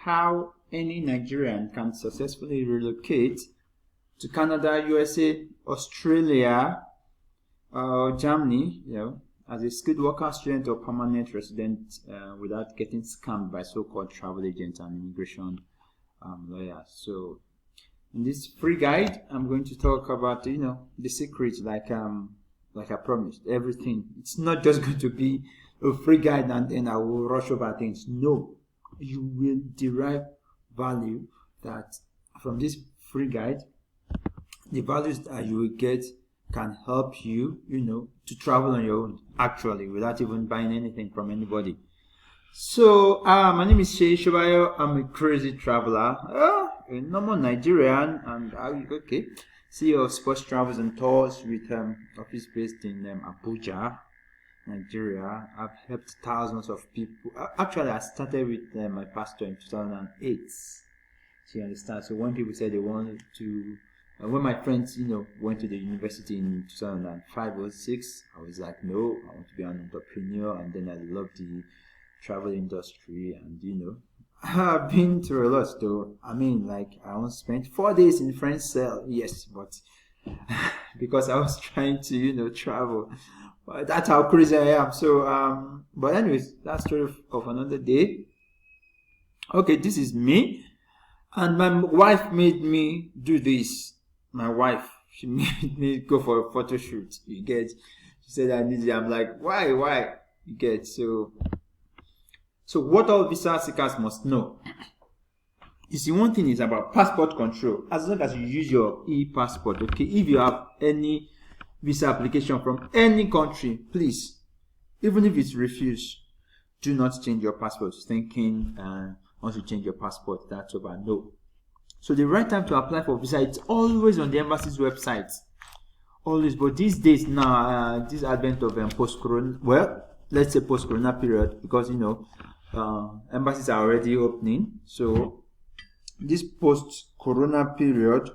how any Nigerian can successfully relocate to Canada, USA, Australia, Germany, as a skilled worker, student, or permanent resident without getting scammed by so-called travel agents and immigration lawyers. So in this free guide, I'm going to talk about the secrets, like I promised, everything. It's not just going to be a free guide and then I will rush over things. No, you will derive value that from this free guide. The values that you will get can help you, to travel on your own, actually, without even buying anything from anybody. So, my name is Shey Shobayo. I'm a crazy traveler, a normal Nigerian, and okay, CEO of Sports Travels and Tours with office based in Abuja, Nigeria. I've helped thousands of people. Actually, I started with my pastor in 2008. So you understand? So when people said they wanted to, when my friends, went to the university in 2005 or 6, I was like, no, I want to be an entrepreneur. And then I love the travel industry, and I've been through a lot though. I once spent 4 days in French cell, yes, but because I was trying to travel. But that's how crazy I am. So but anyways, that's story of another day. Okay, this is me, and my wife made me do this. My wife, she made me go for a photo shoot. You get? She said I need it. I'm like, why? You get? So what all visa seekers must know. You see, one thing is about passport control. As long as you use your e-passport, okay, if you have any visa application from any country, please, even if it's refused, do not change your passport. Thinking once you change your passport, that's over. No. So the right time to apply for visa, it's always on the embassy's website. Always. But these days now, this advent of post-corona, well, let's say post-corona period, because embassies are already opening. So this post-corona period,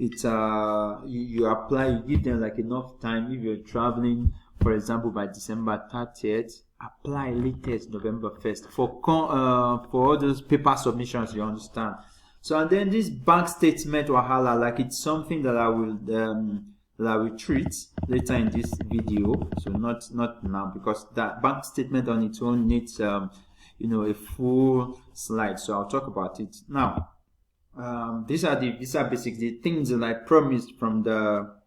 it's you apply, you give them like enough time. If you're traveling, for example, by December 30th, apply latest November 1st for all those paper submissions. You understand? So and then this bank statement wahala, like it's something that I will treat later in this video. So not now, because that bank statement on its own needs a full slide. So I'll talk about it now. These are the visa basics, the things that I promised from the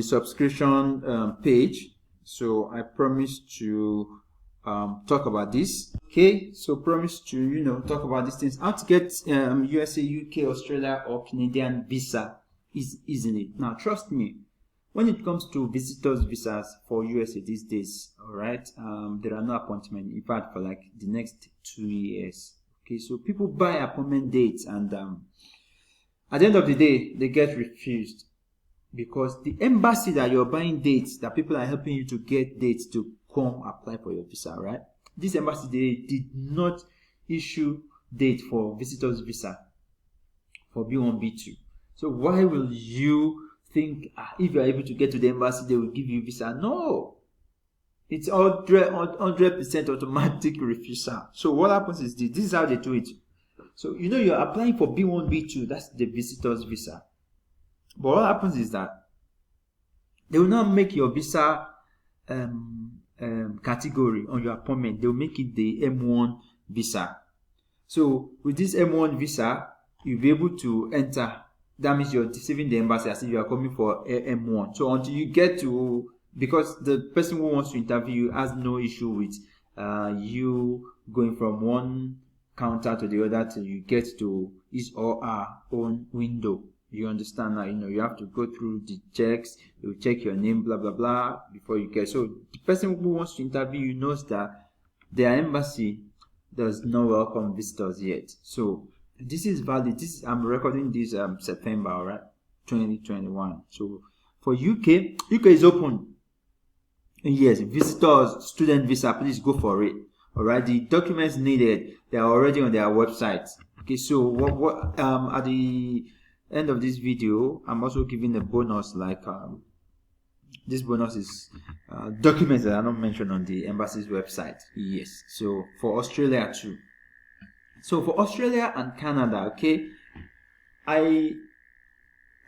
subscription page. So I promised to talk about this. Okay, so promise to talk about these things. How to get USA, UK, Australia, or Canadian visa is easily. Now trust me, when it comes to visitors visas for USA these days, all right, there are no appointment, in fact, for like the next 2 years. Okay, so people buy appointment dates, and at the end of the day, they get refused because the embassy that you're buying dates, that people are helping you to get dates to come apply for your visa, right? This embassy, they did not issue date for visitors visa for B1, B2. So why will you think if you are able to get to the embassy, they will give you visa? No. It's 100% automatic refusal. So what happens is this is how they do it. So you're applying for B1, B2, that's the visitors visa. But what happens is that they will not make your visa category on your appointment. They will make it the M1 visa. So with this M1 visa, you'll be able to enter. That means you're deceiving the embassy as if you are coming for M1. So until you get to, because the person who wants to interview you has no issue with you going from one counter to the other till you get to his or her own window. You understand now? You have to go through the checks. You check your name, blah blah blah, before you get. So the person who wants to interview you knows that their embassy does not welcome visitors yet. So this is valid. I'm recording this September, all right, 2021. So for UK is open. Yes, visitors, student visa, please go for it. All right, the documents needed, they are already on their website. Okay, so what at the end of this video, I'm also giving a bonus, like this bonus is documents that are not mentioned on the embassy's website. Yes, so for Australia too. So for Australia and Canada, okay,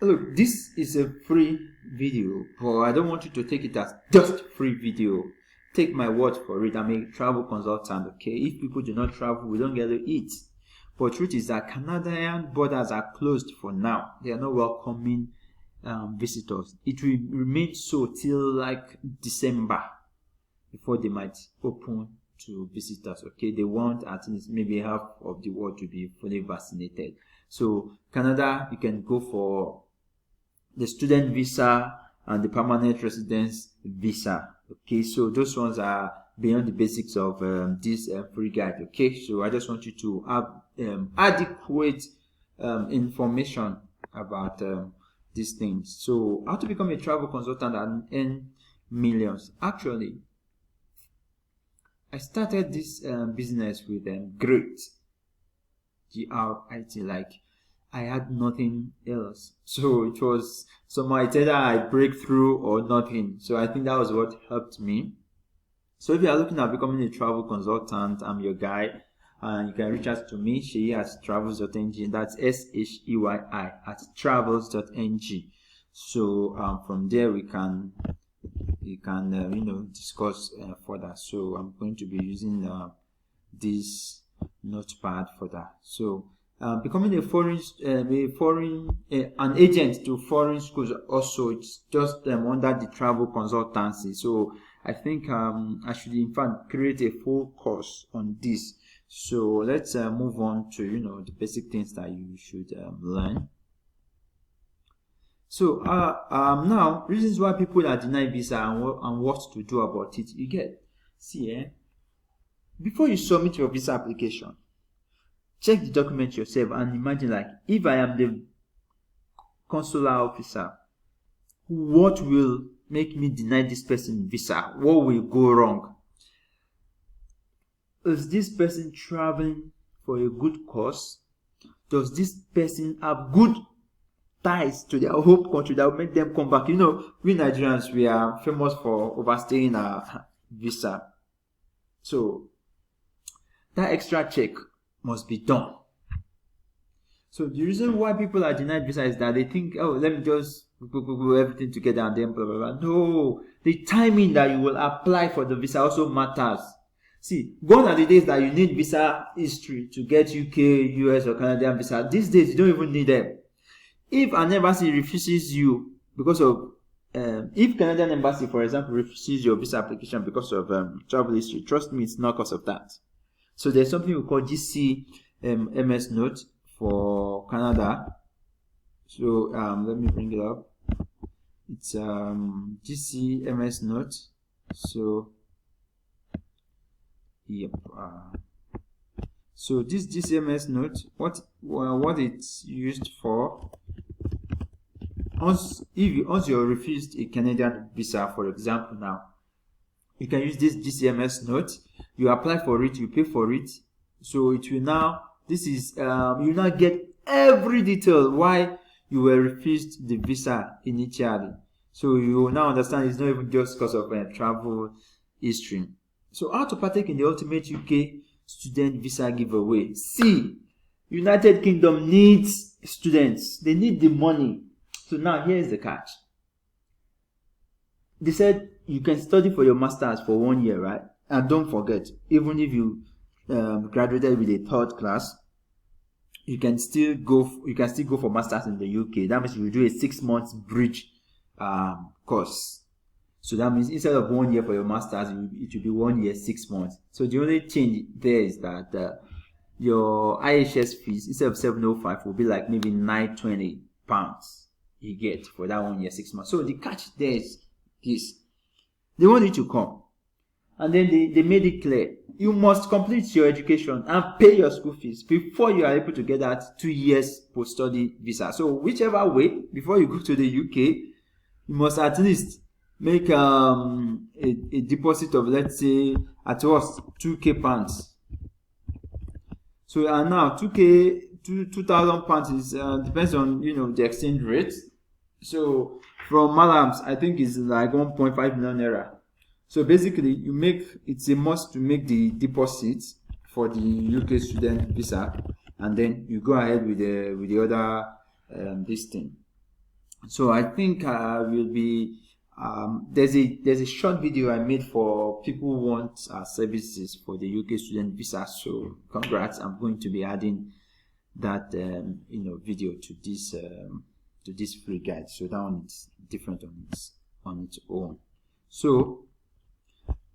look, this is a free video, but I don't want you to take it as just free video. Take my word for it. I'm a travel consultant, okay? If people do not travel, we don't get to eat. But truth is that Canadian borders are closed for now. They are not welcoming visitors. It will remain so till like December before they might open to visitors, okay? They want at least maybe half of the world to be fully vaccinated. So Canada, you can go for the student visa and the permanent residence visa, okay? So those ones are beyond the basics of this free guide, okay? So I just want you to have adequate information about these things. So how to become a travel consultant and earn millions? Actually, I started this business with GRIT, GRIT, like I had nothing else. So it was somehow it's either I break through or nothing. So I think that was what helped me. So if you are looking at becoming a travel consultant, I'm your guy. And you can reach out to me, Sheyi at travels.ng. That's SHEYI at travels.ng. So from there we can discuss further. So I'm going to be using this notepad for that. So becoming an agent to foreign schools also, it's just under the travel consultancy. So I think I should in fact create a full course on this. So let's move on to the basic things that you should learn. So now reasons why people are denied visa and what to do about it. You get, see, before you submit your visa application, check the document yourself and imagine, like, if I am the consular officer, what will make me deny this person visa? What will go wrong? Is this person traveling for a good cause? Does this person have good ties to their home country that will make them come back? We Nigerians, we are famous for overstaying our visa. So that extra check must be done. So the reason why people are denied visa is that they think, oh, let me just put everything together and then blah, blah, blah. No, the timing that you will apply for the visa also matters. See, gone are the days that you need visa history to get UK, US, or Canadian visa. These days, you don't even need them. If an embassy refuses you because of, if Canadian embassy, for example, refuses your visa application because of travel history, trust me, it's not because of that. So there's something we call GC MS Note for Canada. So let me bring it up. It's GC MS Note. So yep. So this GCMS note, what it's used for, once you're refused a Canadian visa, for example, now you can use this GCMS note. You apply for it, you pay for it. So it will now, this is you now get every detail why you were refused the visa initially. So you will now understand it's not even just because of travel history. So how to partake in the ultimate UK student visa giveaway? See, United Kingdom needs students. They need the money. So now here is the catch. They said you can study for your masters for 1 year, right? And don't forget, even if you graduated with a third class, you can still go for masters in the UK. That means you will do a 6 months bridge course. So that means instead of 1 year for your masters, it will be 1 year, 6 months. So the only change there is that your IHS fees, instead of 705, will be like maybe £920 you get for that 1 year, 6 months. So the catch there is this: they want you to come, and then they made it clear you must complete your education and pay your school fees before you are able to get that 2 years post-study visa. So whichever way, before you go to the UK, you must at least make a deposit of, let's say, at worst £2,000. So and now £2,000 is depends on the exchange rate. So from Malams, I think it's like 1.5 million naira. So basically, it's a must to make the deposit for the UK student visa, and then you go ahead with the other this thing. So I think will be there's a short video I made for people who want services for the UK student visa. So congrats! I'm going to be adding that video to this free guide. So that one is different on its own. So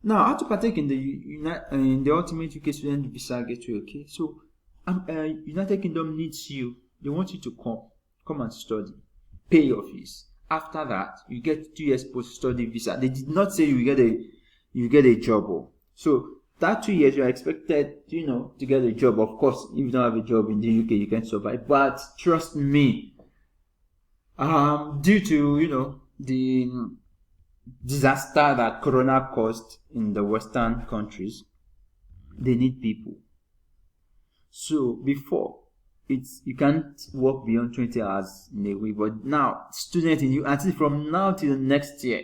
now, how to partake in the ultimate UK student visa gateway? Okay, so United Kingdom needs you. They want you to come and study, pay your fees. After that, you get 2 years post-study visa. They did not say you get a job. So that 2 years you are expected, to get a job. Of course, if you don't have a job in the UK, you can survive. But trust me, due to the disaster that Corona caused in the Western countries, they need people. So before, you can't work beyond 20 hours in a week, but now students until from now till the next year,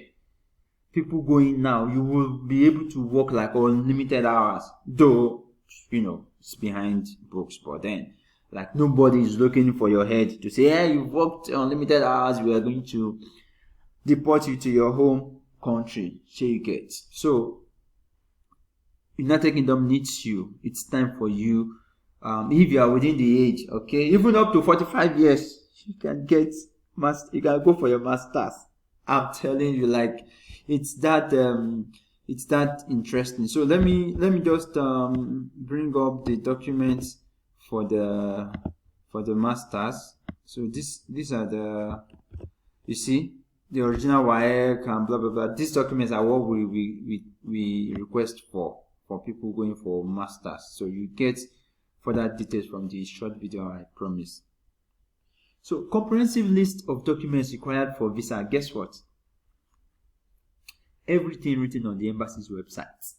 people going now, you will be able to work like unlimited hours, though it's behind books. But then, like, nobody is looking for your head to say, hey, you've worked unlimited hours, we are going to deport you to your home country. So United Kingdom needs you. It's time for you. If you are within the age, okay, even up to 45 years, you can go for your masters. I'm telling you, like, it's that interesting. So let me just bring up the documents for the masters. So these are you see, the original WAEC and blah blah blah. These documents are what we request for people going for masters. So you get further details from the short video I promise. So comprehensive list of documents required for visa. Guess what? Everything written on the embassy's website.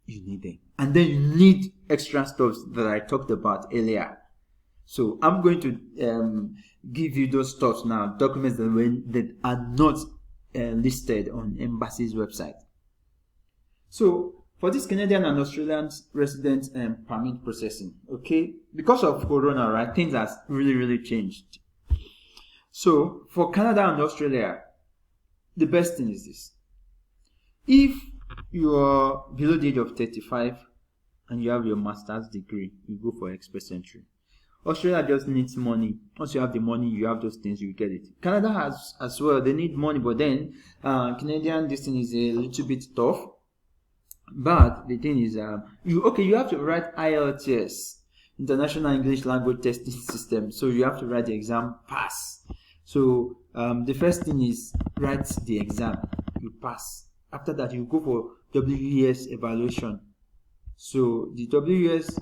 You need them, and then you need extra stuff that I talked about earlier. So I'm going to give you those stuff now, documents that are not listed on embassy's website. So for this Canadian and Australian resident permit processing, okay, because of Corona, right, things have really changed. So for Canada and Australia, the best thing is this: if you are below the age of 35 and you have your master's degree, you go for express entry. Australia just needs money. Once you have the money, you have those things, you get it. Canada has as well. They need money, but then Canadian this thing is a little bit tough. But the thing is, you have to write IELTS, International English Language Testing System. So you have to write the exam, pass. So the first thing is write the exam, you pass. After that, you go for WES evaluation. So the WES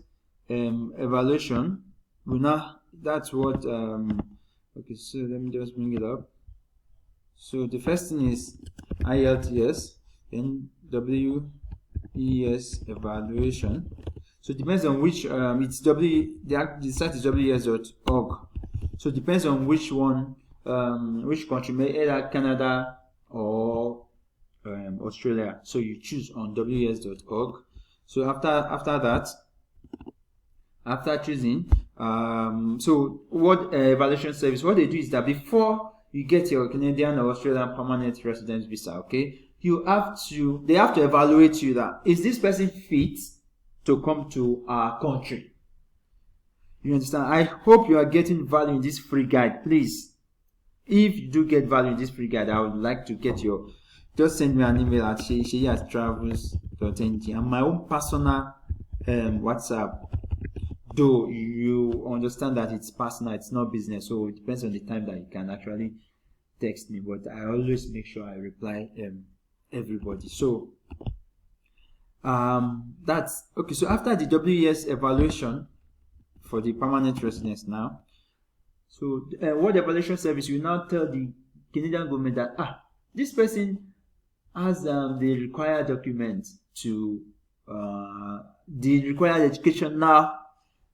evaluation will now, that's what okay, so let me just bring it up. So the first thing is IELTS, then WES evaluation. So it depends on which the site is WES.org. So it depends on which one, which country, either Canada or Australia. So you choose on WES.org. So after choosing, so what evaluation service, what they do is that before you get your Canadian or Australian permanent residence visa, okay, they have to evaluate you, that is this person fit to come to our country. You understand? I hope you are getting value in this free guide. Please, if you do get value in this free guide, I would like to get just send me an email at sheyi@travels.ng and my own personal WhatsApp. Though you understand that it's personal, it's not business, so it depends on the time that you can actually text me, but I always make sure I reply everybody. So that's okay. So after the WES evaluation for the permanent residence now, so what evaluation service will now tell the Canadian government that this person has the required documents to the required educational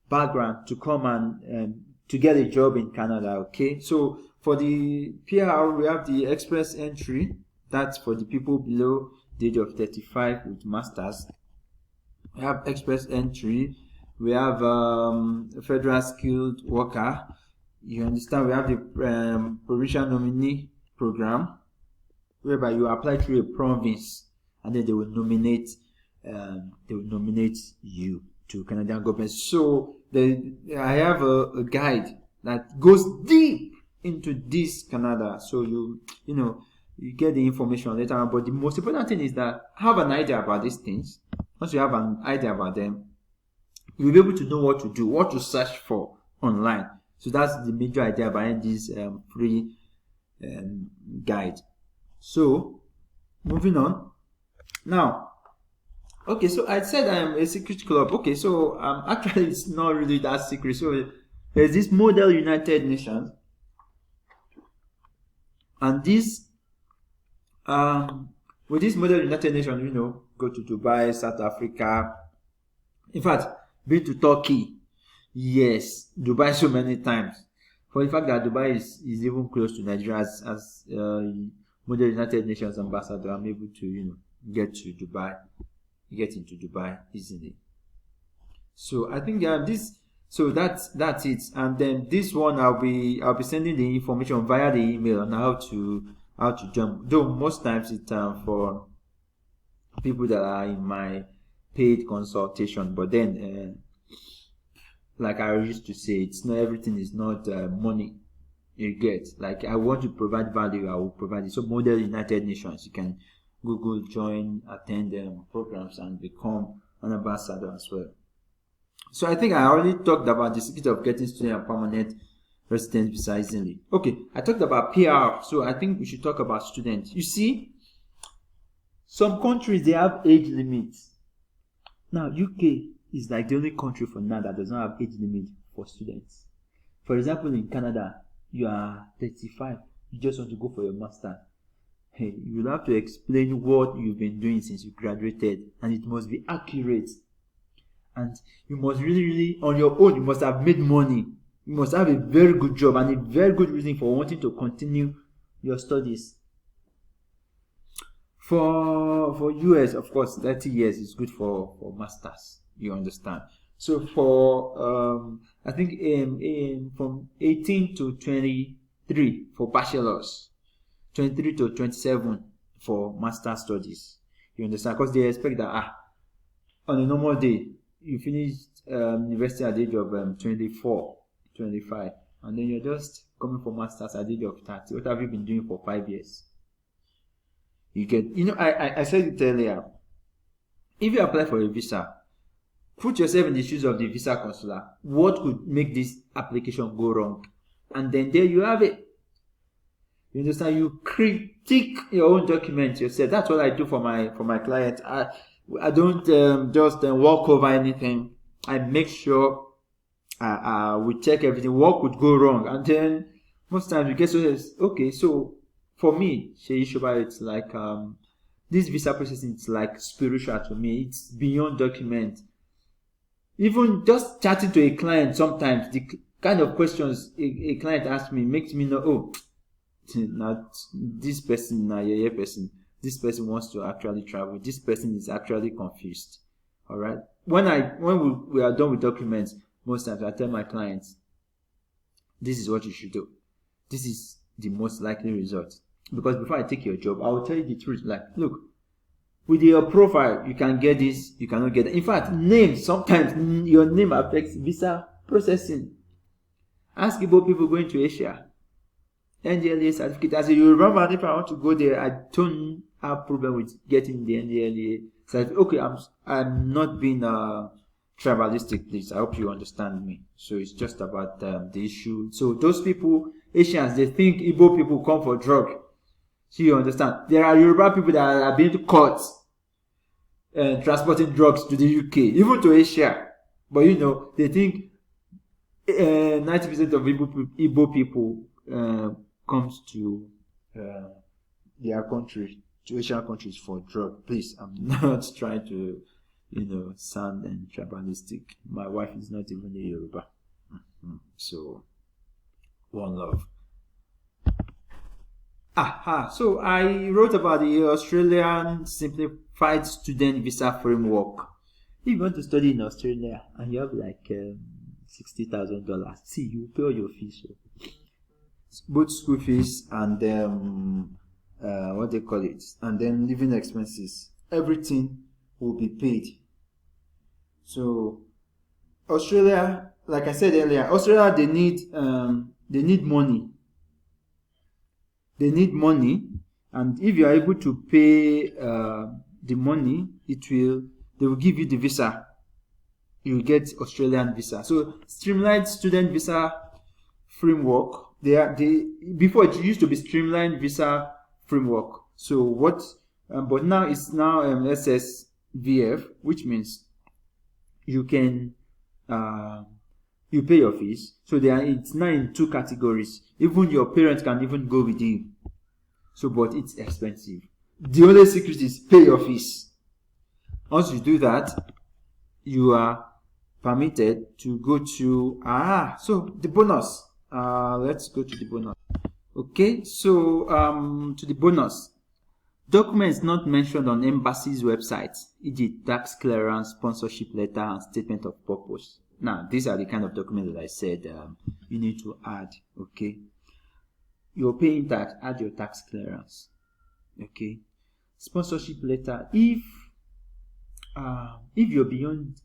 background to come and to get a job in Canada. Okay, so for the PR we have the express entry. That's for the people below the age of 35 with masters. we have express entry, we have federal skilled worker. You understand? We have the provincial nominee program, whereby you apply through a province, and then they will nominate you to Canadian government. So I have a guide that goes deep into this Canada. So you get the information later on. But the most important thing is that have an idea about these things. Once you have an idea about them, you'll be able to know what to do, what to search for online. So that's the major idea behind this free guide. So moving on now. Okay, so I said I am a secret club. Okay, so actually it's not really that secret. So there's this Model United Nations, and this with this Model United Nations, go to Dubai, South Africa. In fact, been to Turkey. Yes, Dubai so many times. For the fact that Dubai is even close to Nigeria as Model United Nations ambassador, I'm able to get into Dubai easily. So I think this. So that's it. And then this one I'll be sending the information via the email on how to jump. Though most times it's for people that are in my paid consultation. But then, like I used to say, it's not everything is not money. You get, like, I want to provide value, I will provide it. So Model United Nations, you can Google, join, attend programs, and become an ambassador as well. So I think I already talked about the secret of getting student and permanent residence visa easily. Okay, I talked about PR, so I think we should talk about students. You see, some countries, they have age limits. Now, UK is like the only country for now that does not have age limit for students. For example, in Canada, you are 35, you just want to go for your master. Hey, you'll have to explain what you've been doing since you graduated, and it must be accurate. And you must really, on your own, you must have made money. You must have a very good job and a very good reason for wanting to continue your studies. For US, of course, 30 years is good for masters. You understand? So for I think from 18 to 23 for bachelors, 23 to 27 for master studies. You understand? Because they expect that on a normal day you finished university at the age of 24, 25, and then you're just coming for masters at the age of 30. What have you been doing for 5 years? You get, I said it earlier. If you apply for a visa, put yourself in the shoes of the visa consular. What could make this application go wrong? And then there you have it. You understand? You critique your own documents yourself. That's what I do for my client. I don't just walk over anything. I make sure we check everything. What could go wrong? And then most times we get okay. So for me, Sheyi Shoba, it's like this visa processing. It's like spiritual to me. It's beyond document. Even just chatting to a client, sometimes the kind of questions a client asks me makes me know, not this person, not your person. This person wants to actually travel. This person is actually confused. All right. When we are done with documents, most times I tell my clients, this is what you should do. This is the most likely result. Because before I take your job, I will tell you the truth. Like, look, with your profile, you can get this, you cannot get that. In fact, sometimes your name affects visa processing. Ask about people going to Asia. NDLEA certificate. As you remember, if I want to go there, I don't have problem with getting the NDLEA certificate. Okay, I'm not being tribalistic, please. I hope you understand me. So it's just about the issue. So those people, Asians, they think Igbo people come for drug. So you understand? There are Yoruba people that are being caught transporting drugs to the UK, even to Asia. But they think 90% of Igbo people comes to their country, to Asian countries for drug. Please, I'm not trying to, sound and tribalistic. My wife is not even a Yoruba. So, one love. So I wrote about the Australian Simplified Student Visa Framework. If you want to study in Australia and you have like $60,000, see, you pay all your fees, both school fees and what they call it, and then living expenses. Everything will be paid. So Australia, like I said earlier, Australia, they need money. They need money, and if you are able to pay the money, they will give you the visa. You will get Australian visa. So streamlined student visa framework. Before it used to be streamlined visa framework. So but now it's now SSVF, which means you can you pay your fees. So it's now in two categories. Even your parents can even go with you. So, but it's expensive. The only secret is pay your fees. Once you do that, you are permitted to go to so the bonus. Let's go to the bonus. Okay, so to the bonus. Documents not mentioned on embassy's website, e.g. tax clearance, sponsorship letter, and statement of purpose. Now, these are the kind of documents that I said you need to add. Okay, you're paying tax, add your tax clearance. Okay, sponsorship letter. If you're beyond,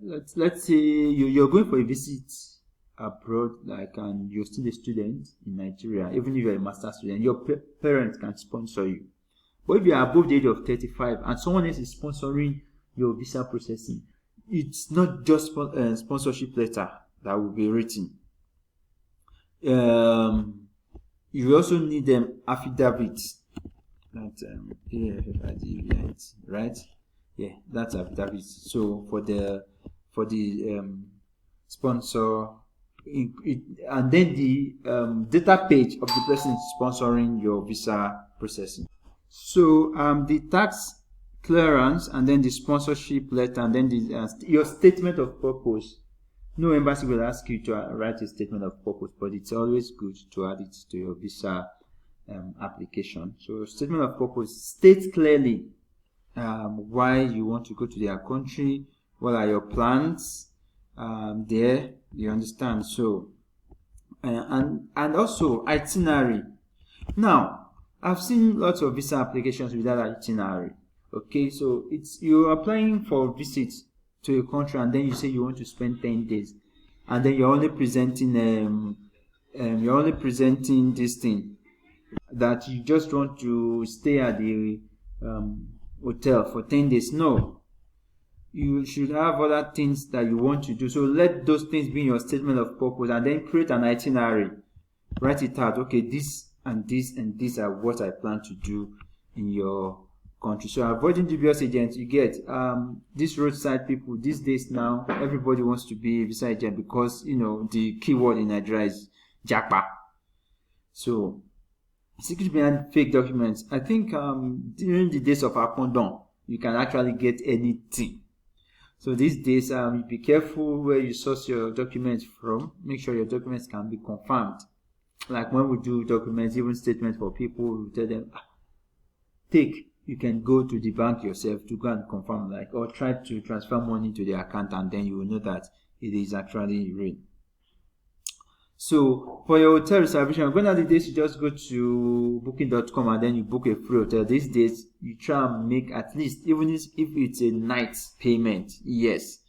let's say you're going for a visit abroad, and you're still a student in Nigeria, even if you're a master's student, your parents can sponsor you. But if you are above the age of 35 and someone else is sponsoring your visa processing, it's not just sponsorship letter that will be written. You also need them affidavits. Right? Yeah, that's affidavits. So for the sponsor. And then the data page of the person sponsoring your visa processing. So the tax clearance, and then the sponsorship letter, and then your statement of purpose. No embassy will ask you to write a statement of purpose, but it's always good to add it to your visa application. So statement of purpose states clearly why you want to go to their country, what are your plans there, you understand. So and also itinerary. Now I've seen lots of visa applications without itinerary. Okay, so you're applying for visits to a country, and then you say you want to spend 10 days, and then you're only presenting this thing that you just want to stay at the hotel for 10 days. No, you should have other things that you want to do. So let those things be in your statement of purpose, and then create an itinerary. Write it out. Okay, this and this and these are what I plan to do in your country. So avoiding dubious agents. You get these roadside people these days. Now everybody wants to be a visa agent because the keyword in Nigeria is Japa. So secret behind fake documents. I think during the days of Akondon, you can actually get anything. So these days, be careful where you source your documents from. Make sure your documents can be confirmed. Like when we do documents, even statements for people, we tell them, you can go to the bank yourself to go and confirm, or try to transfer money to the account, and then you will know that it is actually real. So for your hotel reservation, gone are the days you just go to booking.com and then you book a free hotel. These days you try and make at least, even if it's a night payment. Yes.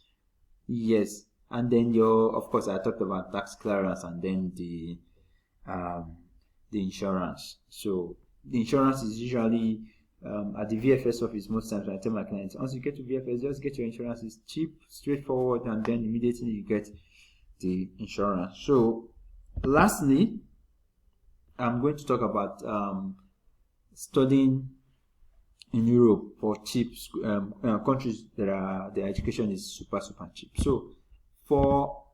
And then of course I talked about tax clearance, and then the insurance. So the insurance is usually at the VFS office. Most times I tell my clients, once you get to VFS, just get your insurance. It's cheap, straightforward, and then immediately you get the insurance. So lastly, I'm going to talk about studying in Europe for cheap countries that their education is super cheap. So for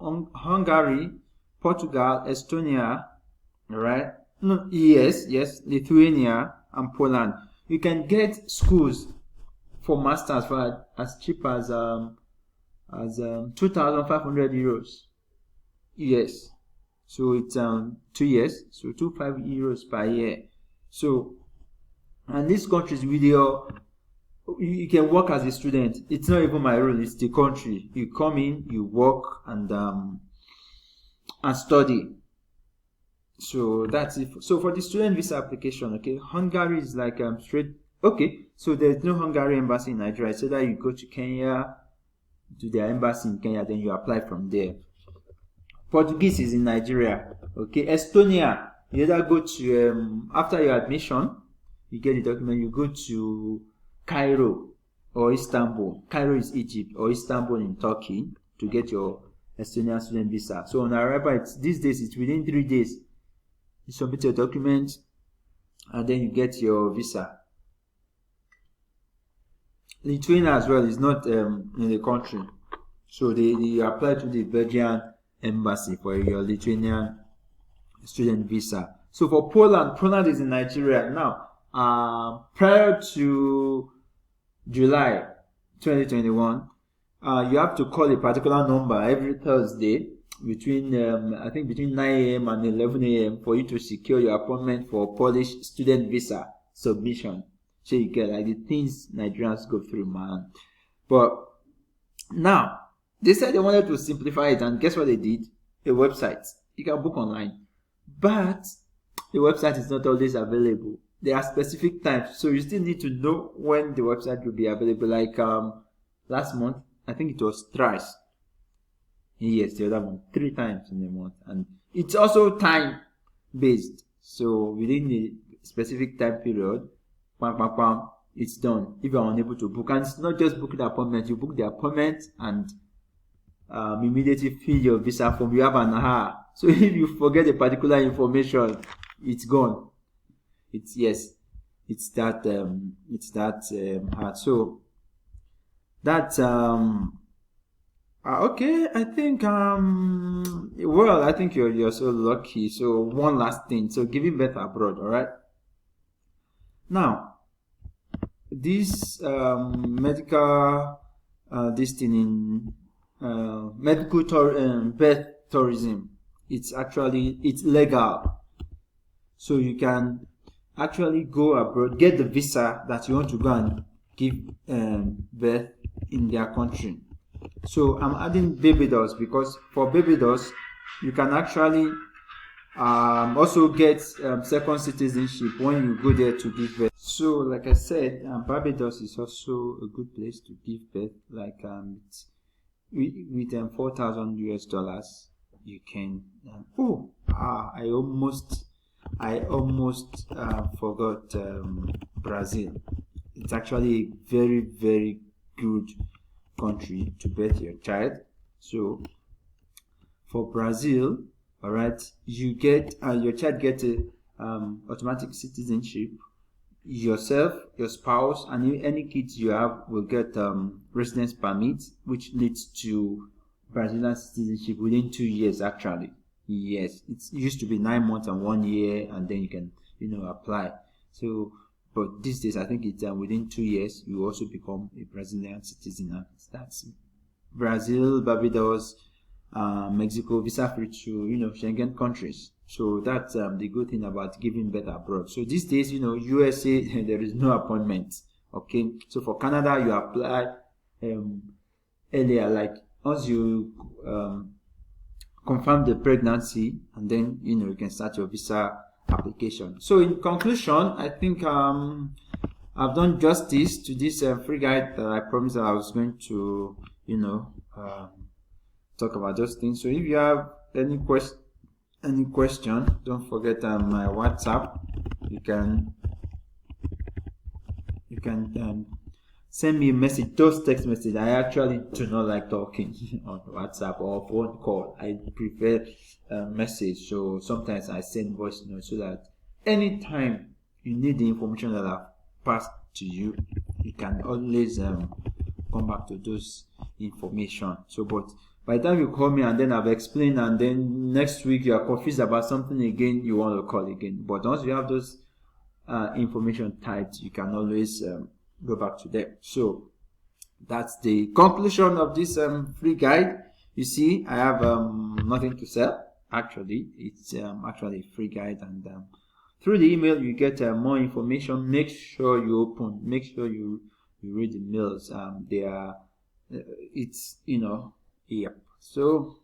Hungary, Portugal, Estonia, right? No, yes, Lithuania and Poland, you can get schools for masters for as cheap as 2,500 euros. Yes, so it's 2 years, so 25 euros per year. So, and these countries with your you can work as a student. It's not even my rule, it's the country. You come in, you work and study. So that's it. So for the student visa application, okay, Hungary is like straight. Okay, so there's no Hungary embassy in Nigeria. So that you go to Kenya, to their embassy in Kenya, then you apply from there. Portuguese is in Nigeria. Okay, Estonia, you either go to after your admission, you get the document, you go to Cairo or Istanbul. Cairo is Egypt, or Istanbul in Turkey, to get your Estonian student visa. So on arrival, these days it's within 3 days. You submit your document and then you get your visa. Lithuania as well is not in the country, so they apply to the Belgian embassy for your Lithuanian student visa. So for Poland is in Nigeria now. Prior to July 2021, you have to call a particular number every Thursday between I think between 9 a.m. and 11 a.m. for you to secure your appointment for Polish student visa submission. So you get like the things Nigerians go through, man. But now they said they wanted to simplify it, and guess what they did? A website. You can book online, but the website is not always available. There are specific times, so you still need to know when the website will be available. Like last month, I think it was thrice. Yes, the other one 3 times in a month, and it's also time based. So within the specific time period, it's done. If you are unable to book, and it's not just booking the appointment, you book the appointment and immediately fill your visa form. You have an hour. So if you forget a particular information, it's gone. It's that hard. So that's okay. I think well, I think you're so lucky. So one last thing. So giving birth abroad, all right. Now, this medical this thing in medical birth tourism, it's legal. So you can actually go abroad, get the visa that you want to go and give birth in their country. So I'm adding Barbados because for Barbados you can actually also get second citizenship when you go there to give birth. So like I said, Barbados is also a good place to give birth. Like with $4,000 US, you can I almost forgot Brazil. It's actually a very, very good country to birth your child. So for Brazil, all right, you get your child gets a automatic citizenship. Yourself, your spouse, and any kids you have will get residence permit, which leads to Brazilian citizenship within 2 years. Actually, yes, it used to be 9 months and 1 year, and then you can apply. So, but these days I think it's within 2 years you also become a Brazilian citizen. That's Brazil, Barbados, Mexico, visa free to Schengen countries. So that's the good thing about giving birth abroad. So these days, USA, there is no appointment. Okay, so for Canada you apply earlier, like once you confirm the pregnancy, and then you can start your visa application. So in conclusion, I think I've done justice to this free guide that I promised that I was going to talk about those things. So if you have any question, don't forget my WhatsApp. You can send me a message, those text messages. I actually do not like talking on WhatsApp or phone call. I prefer message. So sometimes I send voice notes so that anytime you need the information that I've passed to you, you can always come back to those information. So but by the time you call me and then I've explained, and then next week you are confused about something again, you want to call again. But once you have those information typed, you can always go back to them. So that's the conclusion of this free guide. You see, I have nothing to sell. Actually, it's actually a free guide, and through the email you get more information. Make sure you open. Make sure you you read the mails, they are, it's, yep. So